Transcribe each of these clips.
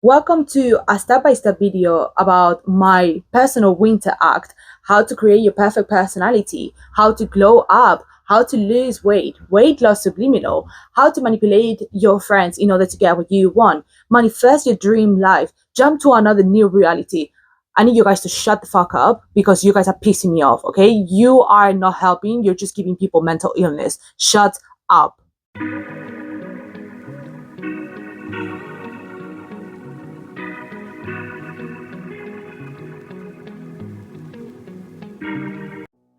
Welcome to a step-by-step video about my personal winter act, how to create your perfect personality, how to glow up, how to lose weight loss subliminal, how to manipulate your friends in order to get what you want, manifest your dream life, jump to another new reality. I need you guys to shut the fuck up because you guys are pissing me off, okay? You are not helping, you're just giving people mental illness. Shut up.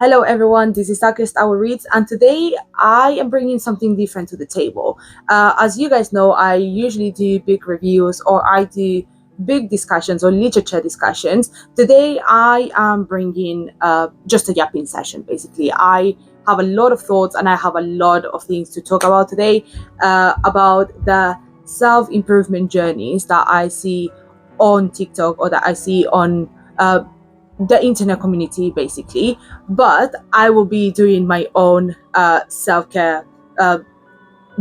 Hello everyone, this is Darkest Hour Reads, and today I am bringing something different to the table. As you guys know, I usually do big reviews or I do big discussions or literature discussions. Today I am bringing just a yapping session, basically. I have a lot of thoughts and I have a lot of things to talk about today about the self-improvement journeys that I see on TikTok or that I see on the internet community, basically. But I will be doing my own self-care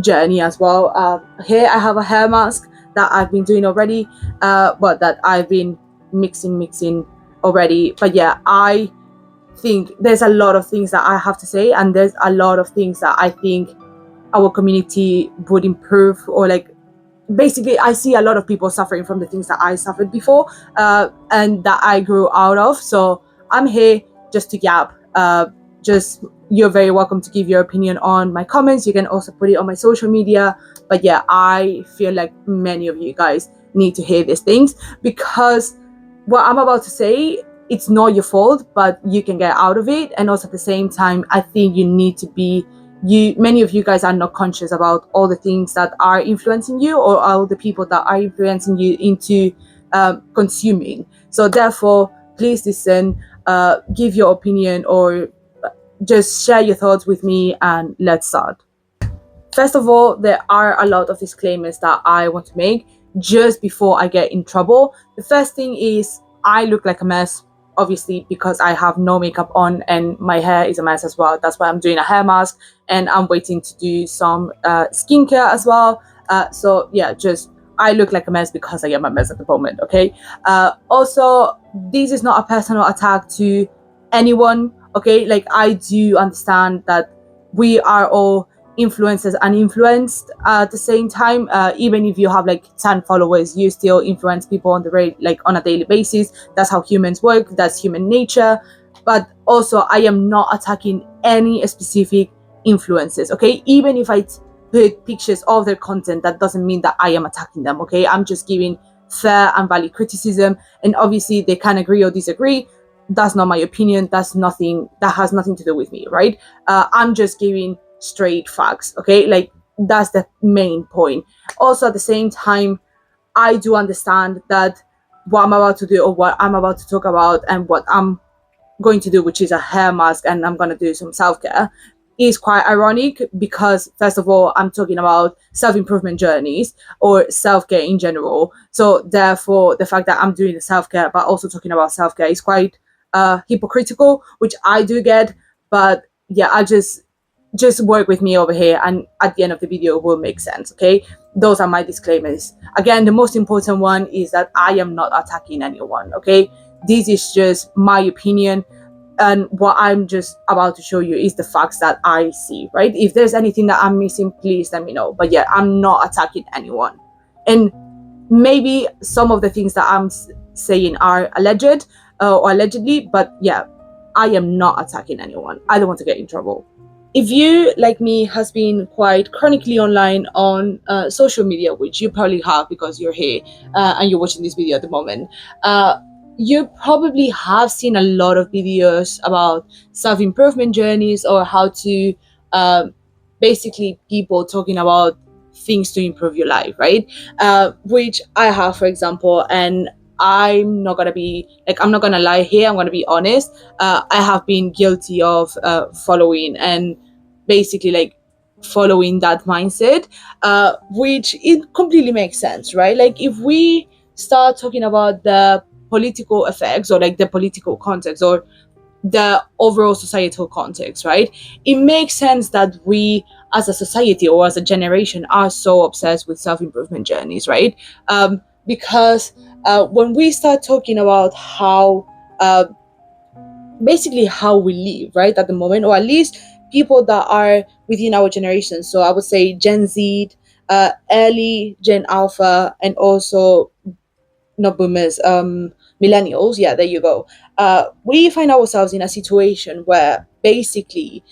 journey as well. Here I have a hair mask that I've been doing already, but that I've been mixing already. But yeah, I think there's a lot of things that I have to say, and there's a lot of things that I think our community would improve, or like, basically I see a lot of people suffering from the things that I suffered before and that I grew out of. So I'm here just to yap. Just You're very welcome to give your opinion on my comments. You can also put it on my social media. But yeah, I feel like many of you guys need to hear these things, because what I'm about to say, it's not your fault, but you can get out of it. And also at the same time, I think you need to be, many of you guys are not conscious about all the things that are influencing you, or all the people that are influencing you into consuming. So therefore, please listen, give your opinion, or just share your thoughts with me, and let's start. First of all, there are a lot of disclaimers that I want to make just before I get in trouble. The first thing is, I look like a mess, obviously, because I have no makeup on and my hair is a mess as well. That's why I'm doing a hair mask, and I'm waiting to do some skincare as well. So yeah, just I look like a mess because I am a mess at the moment, okay? Also, this is not a personal attack to anyone, okay? Like, I do understand that we are all influencers and influenced at the same time. Even if you have like 10 followers, you still influence people on the rate, like on a daily basis. That's how humans work, that's human nature. But also, I am not attacking any specific influencers, okay? Even if I put pictures of their content, that doesn't mean that I am attacking them, okay? I'm just giving fair and valid criticism, and obviously they can agree or disagree. That's not my opinion. That has nothing to do with me, right? I'm just giving straight facts, okay? Like, that's the main point. Also, at the same time, I do understand that what I'm about to do, or what I'm about to talk about, and what I'm going to do, which is a hair mask, and I'm going to do some self-care, is quite ironic, because first of all, I'm talking about self-improvement journeys or self-care in general. So therefore, the fact that I'm doing the self-care but also talking about self-care is quite hypocritical, which I do get. But yeah, I just work with me over here, and at the end of the video it will make sense, okay? Those are my disclaimers. Again, the most important one is that I am not attacking anyone, okay? This is just my opinion, and what I'm just about to show you is the facts that I see, right? If there's anything that I'm missing, please let me know. But yeah, I'm not attacking anyone, and maybe some of the things that I'm saying are alleged or allegedly, but yeah, I am not attacking anyone. I don't want to get in trouble. If you, like me, has been quite chronically online on social media, which you probably have because you're here and you're watching this video at the moment, you probably have seen a lot of videos about self-improvement journeys, or how to basically people talking about things to improve your life, right? Which I have, for example, and I'm not gonna lie here, I'm gonna be honest. I have been guilty of following and basically like following that mindset, which it completely makes sense, right? Like, if we start talking about the political effects, or like the political context, or the overall societal context, right? It makes sense that we as a society or as a generation are so obsessed with self-improvement journeys, right? because when we start talking about how basically how we live right at the moment, or at least people that are within our generation, so I would say Gen Z, early Gen Alpha, and also not boomers, millennials. Yeah, there you go. We find ourselves in a situation where basically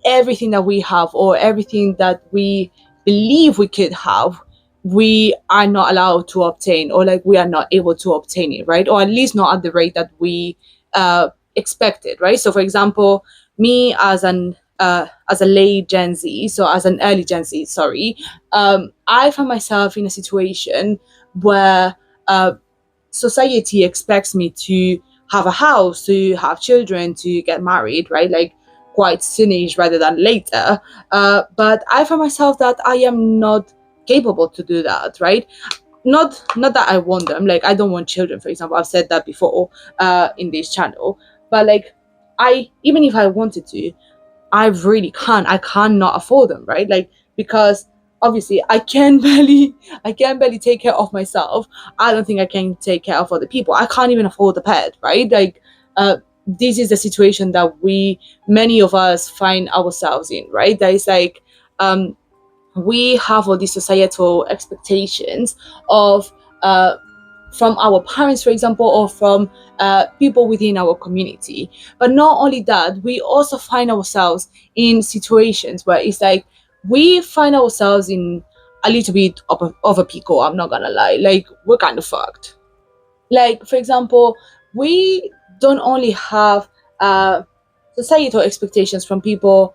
everything that we have, or everything that we believe we could have, we are not allowed to obtain, or like we are not able to obtain it, right? Or at least not at the rate that we expected, right? So for example, me as a late Gen Z, so as an early Gen Z, sorry, I find myself in a situation where society expects me to have a house, to have children, to get married, right? Like quite soonish rather than later. But I find myself that I am not capable to do that, right? Not that I want them. Like I don't want children, for example. I've said that before in this channel. But like I, even if I wanted to, I really can't. I cannot afford them, right? Like because obviously I can barely take care of myself. I don't think I can take care of other people. I can't even afford a pet, right? Like this is the situation that we, many of us, find ourselves in, right? That is like um we have all these societal expectations of from our parents, for example, or from people within our community. But not only that, we also find ourselves in situations where it's like we find ourselves in a little bit of a pickle. I'm not gonna lie, like we're kind of fucked. Like for example, we don't only have societal expectations from people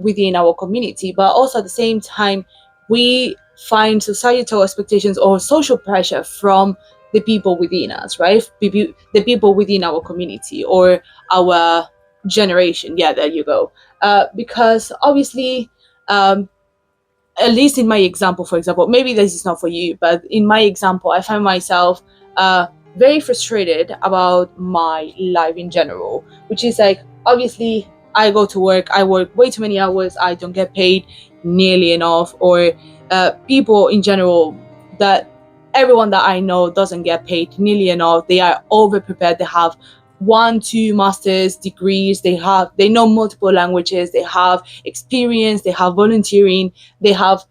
within our community, but also at the same time we find societal expectations or social pressure from the people within us, right? The people within our community or our generation. Yeah, there you go. Because obviously at least in my example, for example, maybe this is not for you, but in my example, I find myself very frustrated about my life in general, which is like, obviously, I go to work, I work way too many hours, I don't get paid nearly enough, or people in general, that everyone that I know doesn't get paid nearly enough. They are over prepared, they have one, two master's degrees, they know multiple languages, they have experience, they have volunteering, they have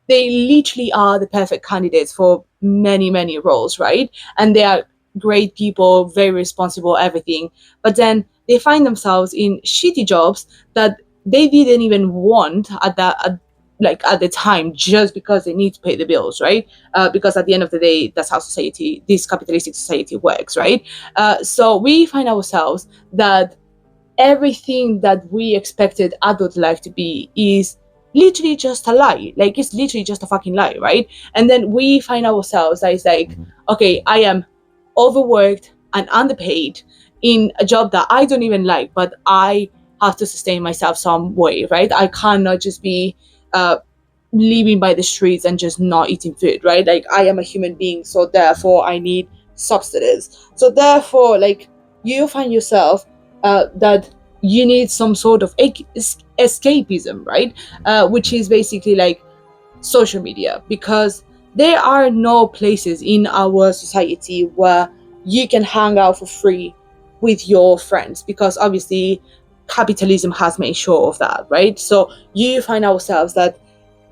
they literally are the perfect candidates for many many roles, right? And they are great people, very responsible, everything. But then they find themselves in shitty jobs that they didn't even want like at the time, just because they need to pay the bills, right? Because at the end of the day, that's how society, this capitalistic society, works, right? So we find ourselves that everything that we expected adult life to be is literally just a lie. Like it's literally just a fucking lie, right? And then we find ourselves that it's like, okay, I am overworked and underpaid in a job that I don't even like, but I have to sustain myself some way, right? I cannot just be uh living by the streets and just not eating food, right? Like I am a human being, so therefore I need substance. So therefore, like you find yourself that you need some sort of escapism, right? Which is basically like social media, because there are no places in our society where you can hang out for free with your friends, because obviously capitalism has made sure of that, right? So you find ourselves that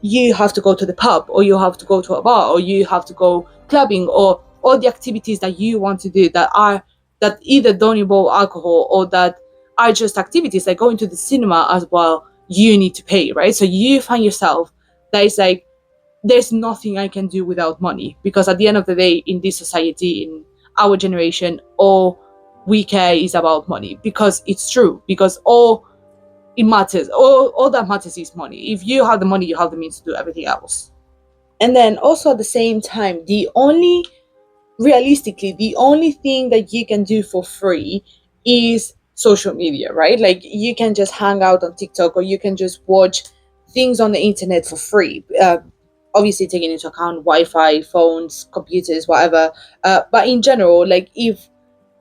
you have to go to the pub, or you have to go to a bar, or you have to go clubbing, or all the activities that you want to do that either don't involve alcohol, or that are just activities like going to the cinema as well. You need to pay, right? So you find yourself that is like, there's nothing I can do without money, because at the end of the day, in this society, in our generation, all we care is about money, because it's true, because all that matters is money. If you have the money, you have the means to do everything else. And then also at the same time, realistically, the only thing that you can do for free is social media, right? Like you can just hang out on TikTok, or you can just watch things on the internet for free. Obviously, taking into account Wi-Fi, phones, computers, whatever. But in general, like if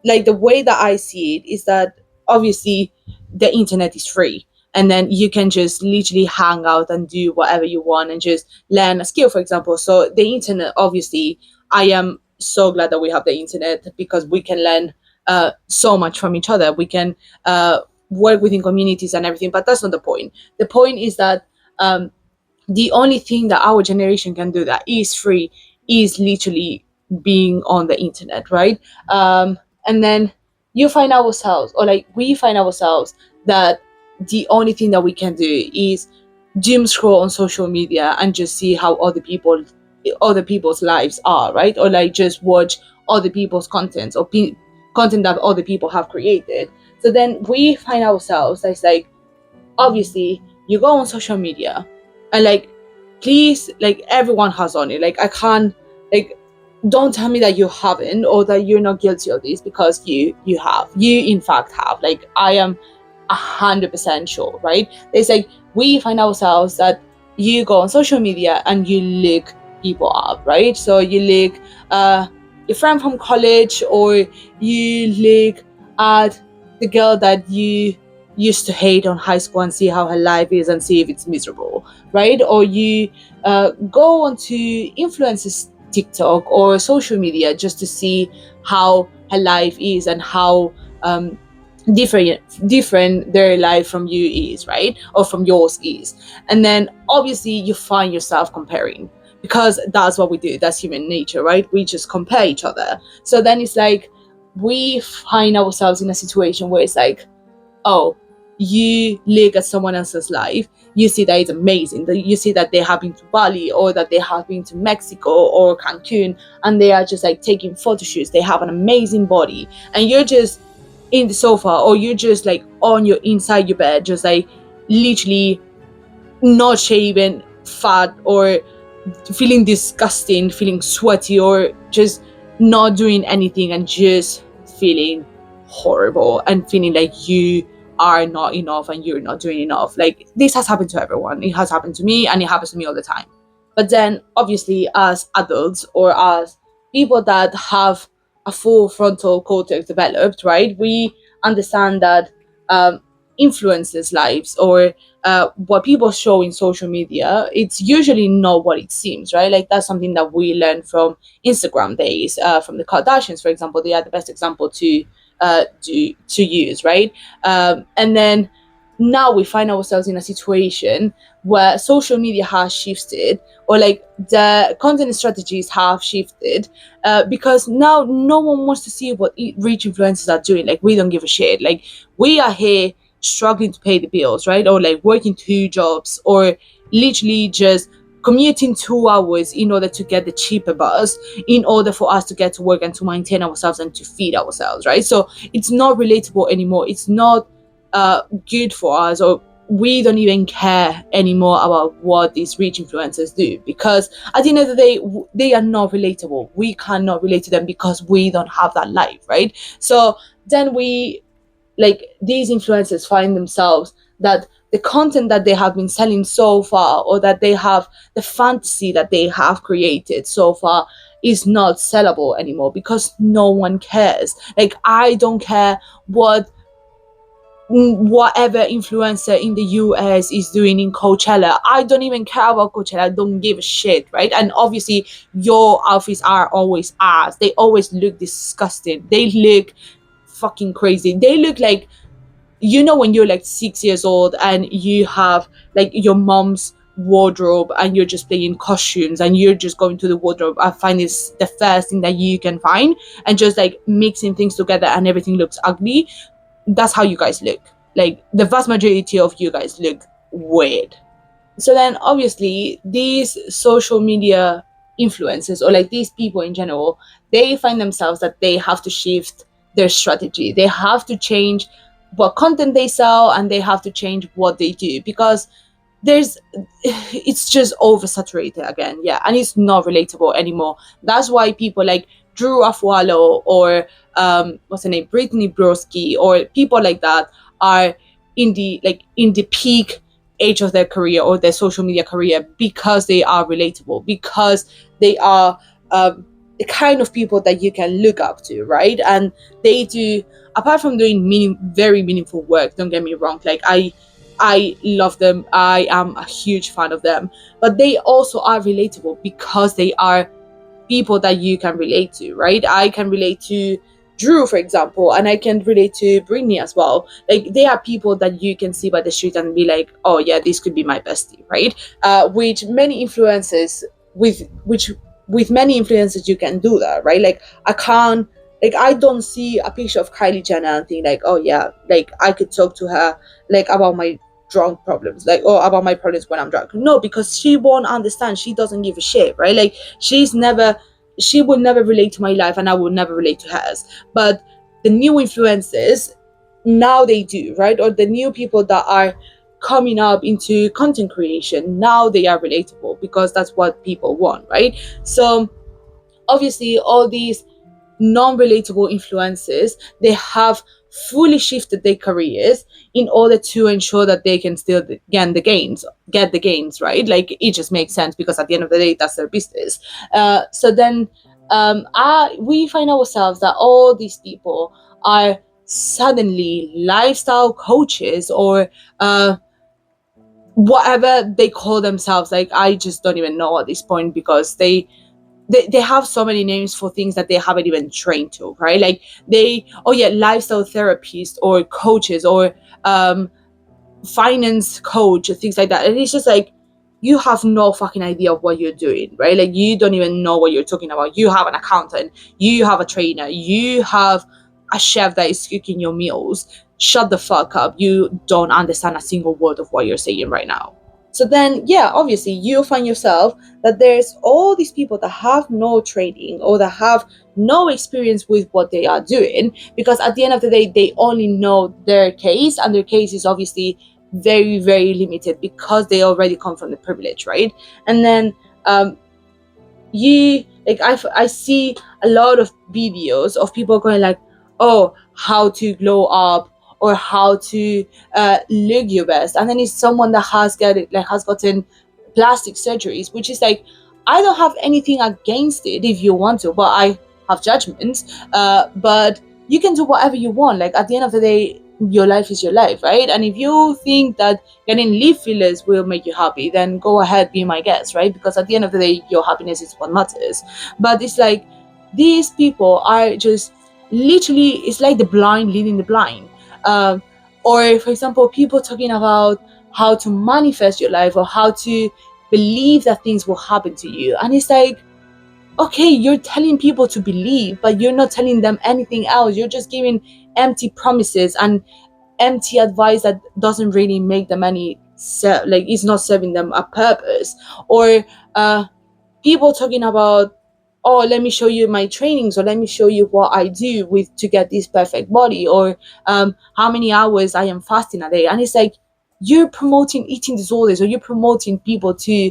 like the way that I see it is that obviously the internet is free, and then you can just literally hang out and do whatever you want and just learn a skill, for example. So the internet, obviously, I am so glad that we have the internet because we can learn so much from each other. We can work within communities and everything, but that's not the point. The point is that the only thing that our generation can do that is free is literally being on the internet, right? And then you find ourselves, or like we find ourselves, that the only thing that we can do is doom scroll on social media and just see how other people's lives are, right? Or like just watch other people's content, or content that other people have created. So then we find ourselves as like, obviously you go on social media and like, please, like everyone has on it, like I can't, like, don't tell me that you haven't, or that you're not guilty of this, because you have, you in fact have, like I am 100% sure, right? It's like we find ourselves that you go on social media and you look people up, right? So you look your friend from college, or you look at the girl that you used to hate on high school and see how her life is and see if it's miserable, right? Or you go onto influencers TikTok or social media just to see how her life is and how different their life from you is, right? Or from yours is. And then obviously you find yourself comparing, because that's what we do, that's human nature, right? We just compare each other. So then it's like we find ourselves in a situation where it's like, oh, you look at someone else's life, you see that it's amazing, that you see that they have been to Bali, or that they have been to Mexico or Cancun, and they are just like taking photo shoots, they have an amazing body, and you're just in the sofa, or you're just like on your inside your bed, just like literally not shaven, fat, or feeling disgusting, feeling sweaty, or just not doing anything and just feeling horrible and feeling like you are not enough and you're not doing enough. Like this has happened to everyone. It has happened to me, and it happens to me all the time. But then obviously as adults, or as people that have a full frontal cortex developed, right, we understand that influences lives, or what people show in social media, it's usually not what it seems, right? Like that's something that we learned from Instagram days, from the Kardashians, for example. They are the best example to use, right? And then now we find ourselves in a situation where social media has shifted, or like the content strategies have shifted, because now no one wants to see what rich influencers are doing. Like we don't give a shit. Like we are here struggling to pay the bills, right? Or like working 2 jobs, or literally just commuting 2 hours in order to get the cheaper bus, in order for us to get to work and to maintain ourselves and to feed ourselves, right? So it's not relatable anymore. It's not good for us, or we don't even care anymore about what these rich influencers do, because at the end of the day, they are not relatable. We cannot relate to them because we don't have that life, right? So then we, like, these influencers find themselves that the content that they have been selling so far, or that they have, the fantasy that they have created so far, is not sellable anymore because no one cares. Like I don't care whatever influencer in the US is doing in Coachella. I don't even care about Coachella. I don't give a shit, right? And obviously your outfits are always ass. They always look disgusting. They look fucking crazy. They look like, you know, when you're like 6 years old and you have like your mom's wardrobe and you're just playing costumes, and you're just going to the wardrobe and find this the first thing that you can find, and just like mixing things together and everything looks ugly. That's how you guys look. Like the vast majority of you guys look weird. So then obviously these social media influencers, or like these people in general, they find themselves that they have to shift their strategy. They have to change what content they sell, and they have to change what they do, because there's it's just oversaturated again, yeah, and it's not relatable anymore. That's why people like Drew Afualo, or what's her name, Brittany Broski, or people like that are in the peak age of their career, or their social media career, because they are relatable, because they are the kind of people that you can look up to, right? And they do, apart from doing very meaningful work, don't get me wrong, like I love them, I am a huge fan of them, but they also are relatable because they are people that you can relate to, right? I can relate to Drew, for example, and I can relate to Brittany as well. Like, they are people that you can see by the street and be like, oh yeah, this could be my bestie, right? Which many influences with many influences you can do that, right? Like, I don't see a picture of Kylie Jenner and think like, oh yeah, like I could talk to her like about my drunk problems, like, or about my problems when I'm drunk. No, because she won't understand. She doesn't give a shit, right? Like, she will never relate to my life, and I will never relate to hers. But the new influences, now they do, right? Or the new people that are coming up into content creation, now they are relatable because that's what people want, right? So obviously all these non-relatable influences, they have fully shifted their careers in order to ensure that they can still get the gains, right? Like, it just makes sense because at the end of the day, that's their business. So then we find ourselves that all these people are suddenly lifestyle coaches, or whatever they call themselves. Like, I just don't even know at this point, because they have so many names for things that they haven't even trained to, right? Like, oh yeah, lifestyle therapists or coaches or finance coach, things like that. And it's just like, you have no fucking idea of what you're doing, right? Like, you don't even know what you're talking about. You have an accountant, you have a trainer, you have a chef that is cooking your meals. Shut the fuck up. You don't understand a single word of what you're saying right now. So then, yeah, obviously you find yourself that there's all these people that have no training or that have no experience with what they are doing, because at the end of the day, they only know their case, and their case is obviously very, very limited because they already come from the privilege, right? And then I see a lot of videos of people going like, oh, how to glow up, or how to look your best, and then it's someone that has gotten plastic surgeries, which is like, I don't have anything against it if you want to, but I have judgments. But you can do whatever you want. Like, at the end of the day, your life is your life, right? And if you think that getting lip fillers will make you happy, then go ahead, be my guest, right? Because at the end of the day, your happiness is what matters. But it's like, these people are just literally, it's like the blind leading the blind. Or for example, people talking about how to manifest your life, or how to believe that things will happen to you. And it's like, okay, you're telling people to believe, but you're not telling them anything else. You're just giving empty promises and empty advice that doesn't really make them any like, it's not serving them a purpose. Or people talking about, oh, let me show you my trainings, or let me show you what I do with to get this perfect body, or how many hours I am fasting a day. And it's like, you're promoting eating disorders, or you're promoting people to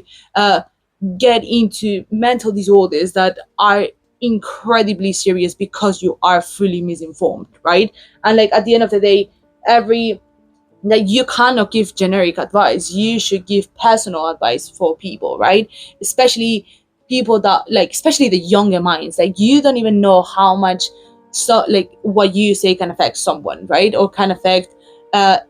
get into mental disorders that are incredibly serious because you are fully misinformed, right? And like, at the end of the day, every that you cannot give generic advice. You should give personal advice for people, right? Especially people that, like, especially the younger minds. Like, you don't even know how much, so like, what you say can affect someone, right? Or can affect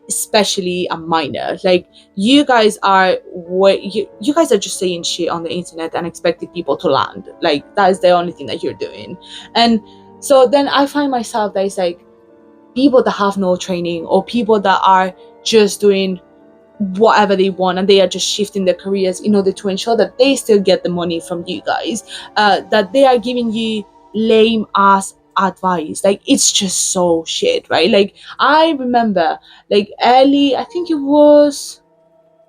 especially a minor. Like, you guys are you guys are just saying shit on the internet and expecting people to land. Like, that is the only thing that you're doing. And so then I find myself that it's like, people that have no training, or people that are just doing whatever they want, and they are just shifting their careers in order to ensure that they still get the money from you guys, that they are giving you lame ass advice. Like, it's just so shit, right? Like, I remember, like, early, I think it was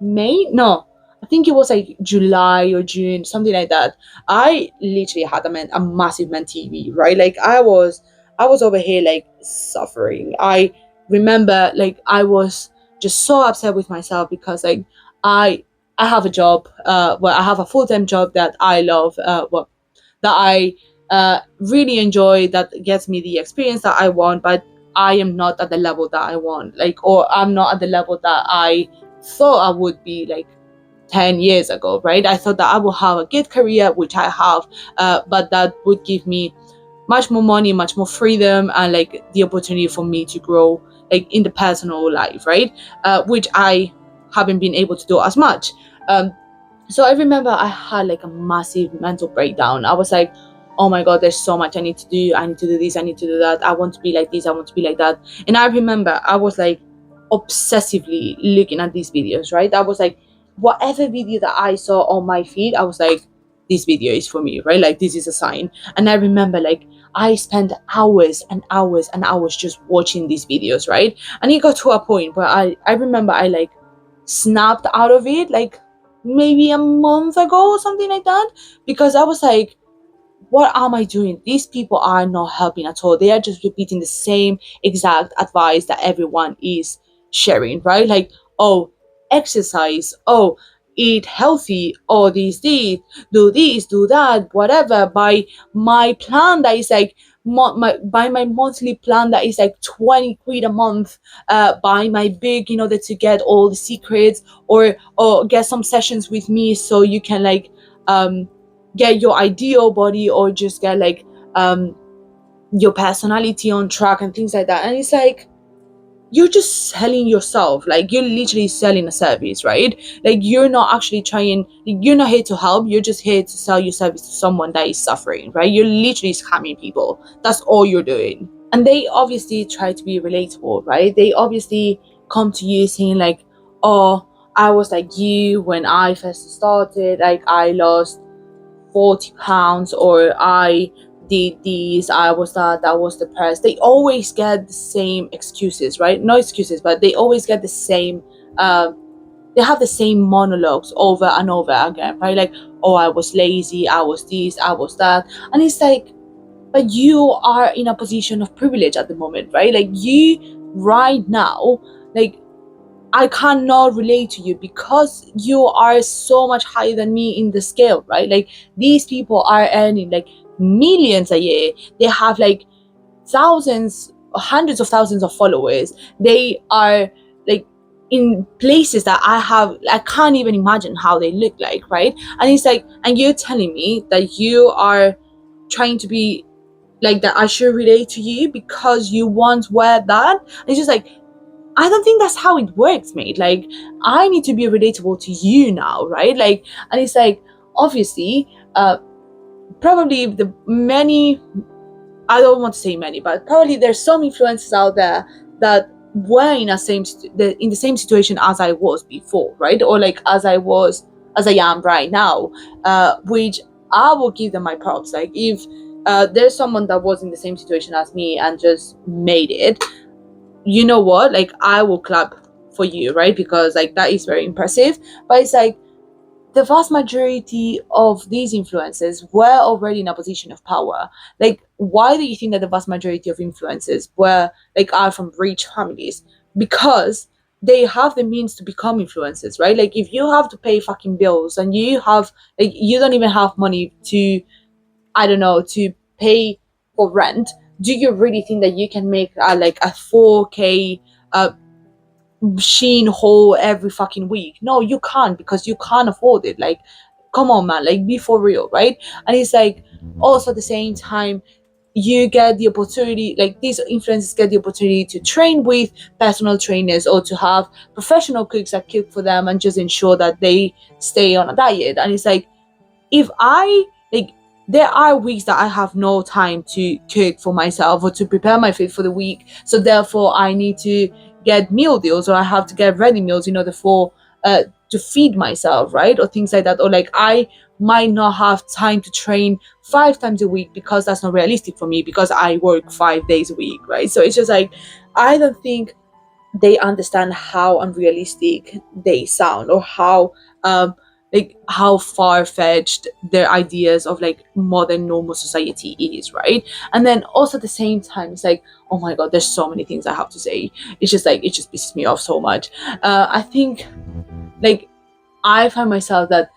May? No, I think it was like July or June, something like that. I literally had a massive man TV, right? Like, I was over here like suffering. I remember, like, I was just so upset with myself because, like, I I have a job, I have a full-time job that I love, that I really enjoy, that gets me the experience that I want, but I am not at the level that I want, like, or I'm not at the level that I thought I would be, like, 10 years ago, right? I thought that I would have a good career, which I have, but that would give me much more money, much more freedom, and like the opportunity for me to grow, like, in the personal life, right? Which I haven't been able to do as much. So I remember I had like a massive mental breakdown. I was like, oh my god, there's so much I need to do. I need to do this, I need to do that. I want to be like this, I want to be like that. And I remember I was like obsessively looking at these videos, right? I was like, whatever video that I saw on my feed, I was like, this video is for me, right? Like, this is a sign. And I remember like I spent hours and hours and hours just watching these videos, right? And it got to a point where I remember I like snapped out of it, like maybe a month ago or something like that, because I was like, what am I doing? These people are not helping at all. They are just repeating the same exact advice that everyone is sharing, right? Like, oh, exercise, oh, eat healthy, oh, do this, do that, whatever. By my plan that is like, by my monthly plan that is like 20 quid a month, buy my big in order to get all the secrets, or get some sessions with me so you can like get your ideal body, or just get like your personality on track and things like that. And it's like, you're just selling yourself, like you're literally selling a service, right? Like you're not actually trying, you're not here to help, you're just here to sell your service to someone that is suffering, right? You're literally scamming people. That's all you're doing. And they obviously try to be relatable, right? They obviously come to you saying like, oh, I was like you when I first started, like I lost 40 pounds, or I did this, I was that was depressed. They always get the same excuses, right? No excuses, but they always get the same they have the same monologues over and over again, right? Like, oh, I was lazy, I was this, I was that. And it's like, but you are in a position of privilege at the moment, right? Like you right now, like I cannot relate to you because you are so much higher than me in the scale, right? Like these people are earning like millions a year. They have like thousands, hundreds of thousands of followers. They are like in places that I can't even imagine how they look like, right? And it's like, and you're telling me that you are trying to be like that I should relate to you because you once were that. And it's just like, I don't think that's how it works, mate. Like, I need to be relatable to you now, right? Like, and it's like, obviously, probably the many, I don't want to say many, but probably there's some influencers out there that were in in the same situation as I was before, right? Or like as I am right now, which I will give them my props. Like, if there's someone that was in the same situation as me and just made it, you know what, like I will clap for you, right? Because like that is very impressive. But it's like the vast majority of these influencers were already in a position of power. Like, why do you think that the vast majority of influencers were like are from rich families? Because they have the means to become influencers, right? Like, if you have to pay fucking bills and you have like you don't even have money to, I don't know, to pay for rent, do you really think that you can make like a 4K uh, Sheen haul every fucking week? No, you can't, because you can't afford it. Like, come on, man, like be for real, right? And it's like, also at the same time, you get the opportunity, like these influencers get the opportunity to train with personal trainers, or to have professional cooks that cook for them and just ensure that they stay on a diet. And it's like, if I like, there are weeks that I have no time to cook for myself or to prepare my food for the week, so therefore I need to get meal deals, or I have to get ready meals in order for to feed myself, right? Or things like that. Or like, I might not have time to train 5 times a week because that's not realistic for me, because I work 5 days a week, right? So it's just like, I don't think they understand how unrealistic they sound, or how like how far-fetched their ideas of like modern normal society is, right? And then also at the same time, it's like, oh my god, there's so many things I have to say. It's just like, it just pisses me off so much. I think, like, I find myself that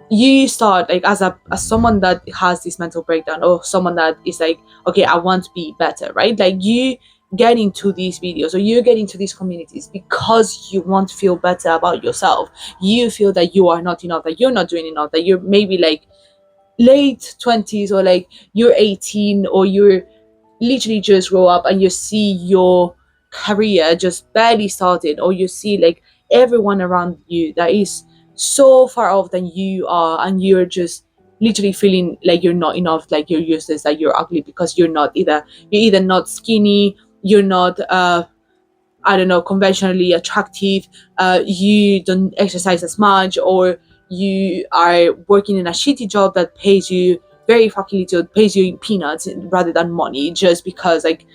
you start like, as someone that has this mental breakdown, or someone that is like, okay, I want to be better, right? Like, you get into these videos, or you get into these communities because you want to feel better about yourself. You feel that you are not enough, that you're not doing enough, that you're maybe like late 20s, or like you're 18, or you're literally just grow up and you see your career just barely started, or you see like everyone around you that is so far off than you are, and you're just literally feeling like you're not enough, like you're useless, like you're ugly, because you're either not skinny, you're not I don't know, conventionally attractive, you don't exercise as much, or you are working in a shitty job that pays you very fucking little, pays you in peanuts rather than money, just because like,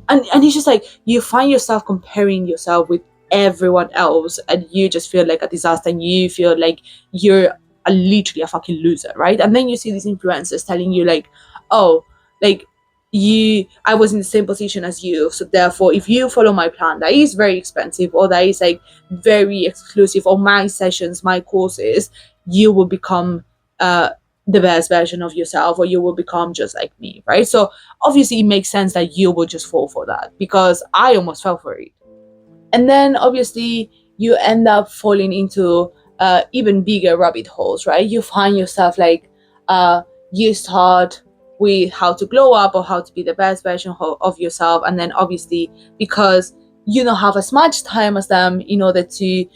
and it's just like you find yourself comparing yourself with everyone else, and you just feel like a disaster, and you feel like you're literally a fucking loser, right? And then you see these influencers telling you like, oh, like, I was in the same position as you, so therefore if you follow my plan that is very expensive, or that is like very exclusive, or my sessions, my courses, you will become uh the best version of yourself, or you will become just like me, right? So obviously it makes sense that you will just fall for that, because I almost fell for it. And then obviously you end up falling into even bigger rabbit holes, right? You find yourself like, you start with how to glow up, or how to be the best version of yourself, and then obviously, because you don't have as much time as them in order to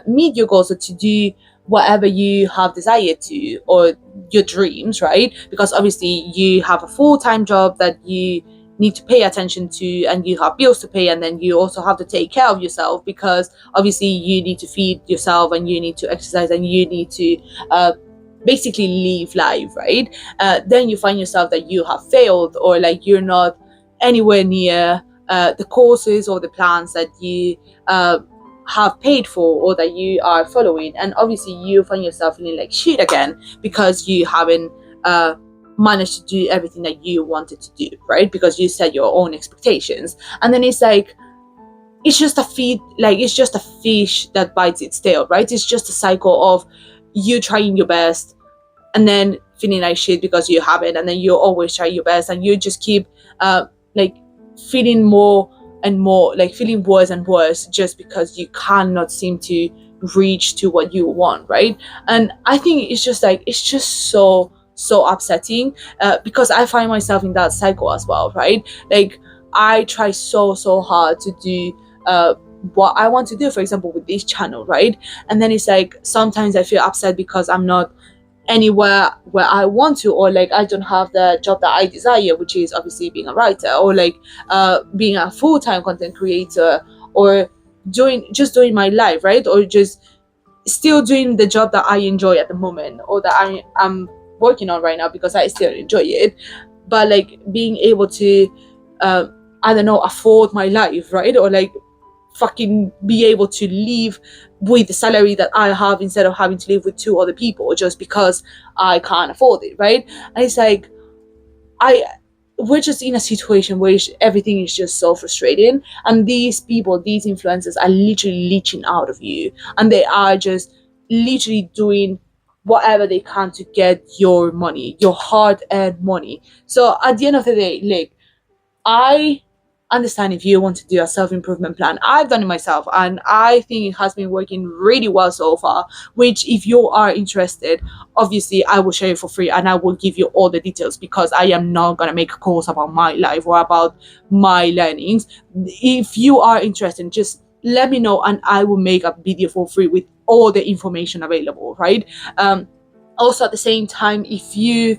meet your goals, or to do whatever you have desired to, or your dreams, right? Because obviously you have a full-time job that you need to pay attention to, and you have bills to pay, and then you also have to take care of yourself, because obviously you need to feed yourself, and you need to exercise, and you need to basically live life, right? Then you find yourself that you have failed, or like you're not anywhere near the courses or the plans that you have paid for, or that you are following, and obviously you find yourself feeling like shit again, because you haven't managed to do everything that you wanted to do, right? Because you set your own expectations. And then it's like, it's just a feed, like it's just a fish that bites its tail, right? It's just a cycle of you trying your best, and then feeling like shit because you haven't, and then you always try your best, and you just keep like feeling more and more, like feeling worse and worse, just because you cannot seem to reach to what you want, right? And I think it's just like, it's just so upsetting, because I find myself in that cycle as well, right? Like I try so hard to do what I want to do, for example with this channel, right? And then it's like, sometimes I feel upset because I'm not anywhere where I want to, or like I don't have the job that I desire, which is obviously being a writer, or like being a full-time content creator, or doing my life, right? Or just still doing the job that I enjoy at the moment, or that I am working on right now, because I still enjoy it. But like being able to uh, I don't know, afford my life, right? Or like fucking be able to live with the salary that I have, instead of having to live with two other people just because I can't afford it, right? And it's like, I we're just in a situation where everything is just so frustrating, and these people, these influencers, are literally leeching out of you, and they are just literally doing whatever they can to get your money, your hard-earned money. So at the end of the day, like, I understand if you want to do a self improvement plan. I've done it myself, and I think it has been working really well so far. Which, if you are interested, obviously I will share it for free, and I will give you all the details, because I am not gonna make a course about my life or about my learnings. If you are interested, just let me know, and I will make a video for free with all the information available, right? Also, at the same time, if you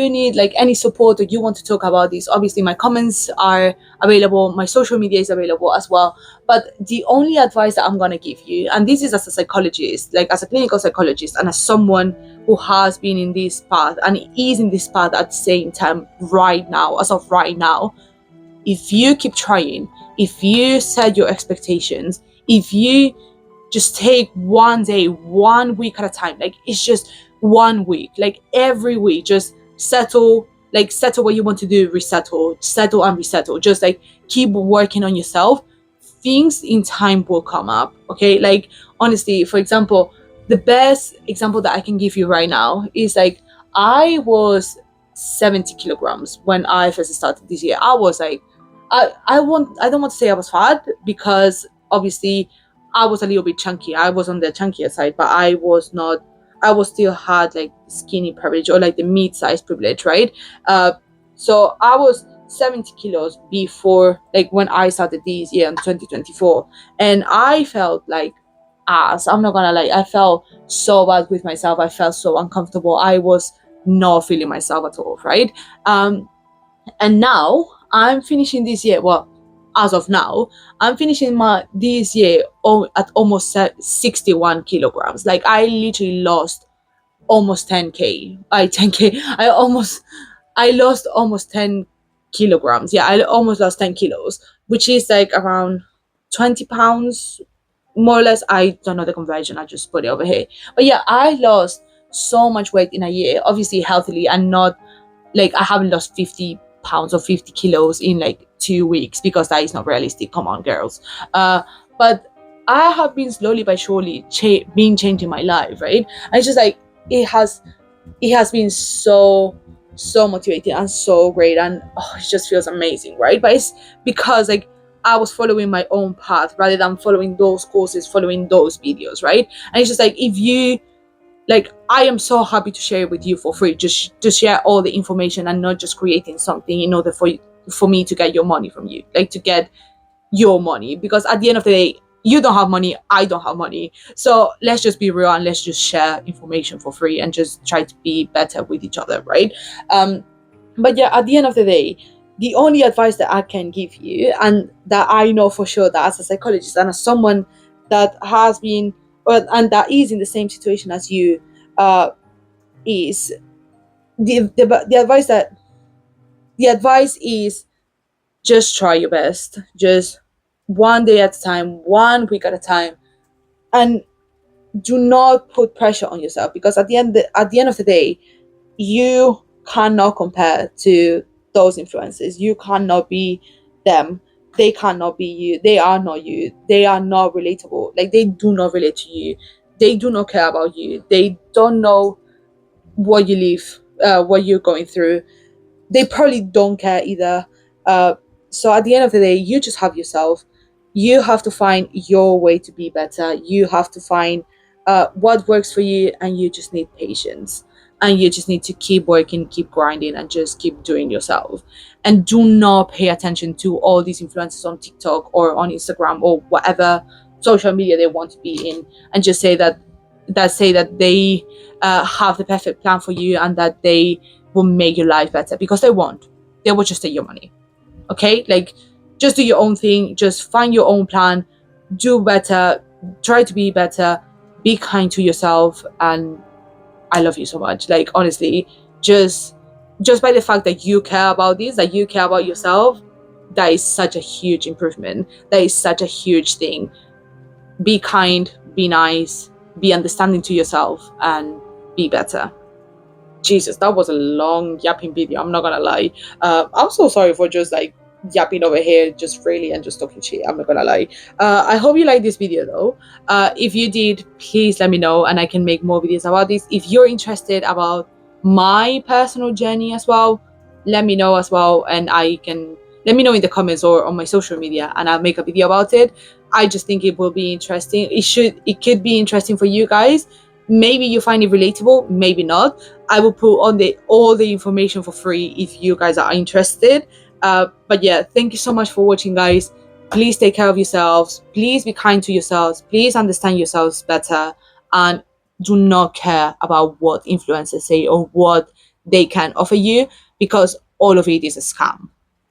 need like any support, or you want to talk about this, obviously my comments are available, my social media is available as well. But the only advice that I'm going to give you, and this is as a psychologist, like as a clinical psychologist, and as someone who has been in this path and is in this path at the same time right now, as of right now, if you keep trying, if you set your expectations, if you just take one day, 1 week at a time, like it's just 1 week, like every week, just settle what you want to do, resettle, settle and resettle, just like keep working on yourself. Things in time will come up, okay? Like honestly, for example, the best example that I can give you right now is like, I was 70 kilograms when I first started this year. I was like, I don't want to say I was fat, because obviously I was a little bit chunky. I was on the chunkier side, but I was not. I was still had like skinny privilege, or like the mid-size privilege, right? Uh, so I was 70 kilos before, like when I started this year in 2024, and I felt like ass. I'm not gonna lie. I felt so bad with myself. I felt so uncomfortable. I was not feeling myself at all, right? And now I'm finishing this year. Well, as of now, I'm finishing my this year at almost 61 kilograms. Like I literally lost almost 10k. I 10k. I lost almost 10 kilograms. Yeah, I almost lost 10 kilos, which is like around 20 pounds, more or less. I don't know the conversion. I just put it over here. But yeah, I lost so much weight in a year, obviously healthily, and not like I haven't lost 50 pounds or 50 kilos in like 2 weeks, because that is not realistic. Come on, girls. But I have been slowly but surely been changing my life, right? And it's just like it has been so motivating and so great, and it just feels amazing, right? But it's because like I was following my own path rather than following those courses, following those videos, right? And it's just like, if you like, I am so happy to share it with you for free, just to share all the information and not just creating something in order for me to get your money from you, like to get your money, because at the end of the day, you don't have money, I don't have money. So let's just be real and let's just share information for free and just try to be better with each other, right? But yeah, at the end of the day, the only advice that I can give you, and that I know for sure that as a psychologist and as someone that has been, and that is in the same situation as you, is the advice that the advice is, just try your best, just one day at a time, 1 week at a time, and do not put pressure on yourself, because at the end of the day, you cannot compare to those influences. You cannot be them. They cannot be you. They are not you. They are not relatable. Like, they do not relate to you. They do not care about you. They don't know what you live, what you're going through. They probably don't care either. Uh, so at the end of the day, you just have yourself. You have to find your way to be better. You have to find what works for you, and you just need patience. And you just need to keep working, keep grinding, and just keep doing yourself. And do not pay attention to all these influencers on TikTok or on Instagram or whatever social media they want to be in, and just say that they have the perfect plan for you and that they will make your life better, because they won't. They will just take your money. Okay? Like, just do your own thing, just find your own plan, do better, try to be better, be kind to yourself, and I love you so much. Like, honestly, just by the fact that you care about this, that you care about yourself, that is such a huge improvement. That is such a huge thing. Be kind, be nice, be understanding to yourself, and be better. Jesus, that was a long yapping video. I'm not gonna lie. I'm so sorry for just like yapping over here, just freely and just talking shit. I'm not gonna lie. I hope you liked this video though. If you did, please let me know, and I can make more videos about this. If you're interested about my personal journey as well, let me know as well, and I can let me know in the comments or on my social media, and I'll make a video about it. I just think it will be interesting. It could be interesting for you guys. Maybe you find it relatable, maybe not. I will put on all the information for free if you guys are interested. But yeah, thank you so much for watching, guys. Please take care of yourselves. Please be kind to yourselves. Please understand yourselves better, and do not care about what influencers say or what they can offer you, because all of it is a scam.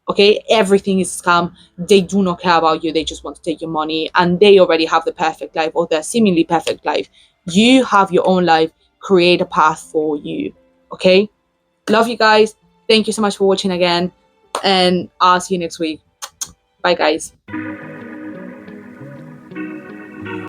Okay, everything is a scam. They do not care about you. They just want to take your money, and they already have the perfect life, or their seemingly perfect life. You have your own life. Create a path for you. Okay, love you guys. Thank you so much for watching again, and I'll see you next week. Bye, guys.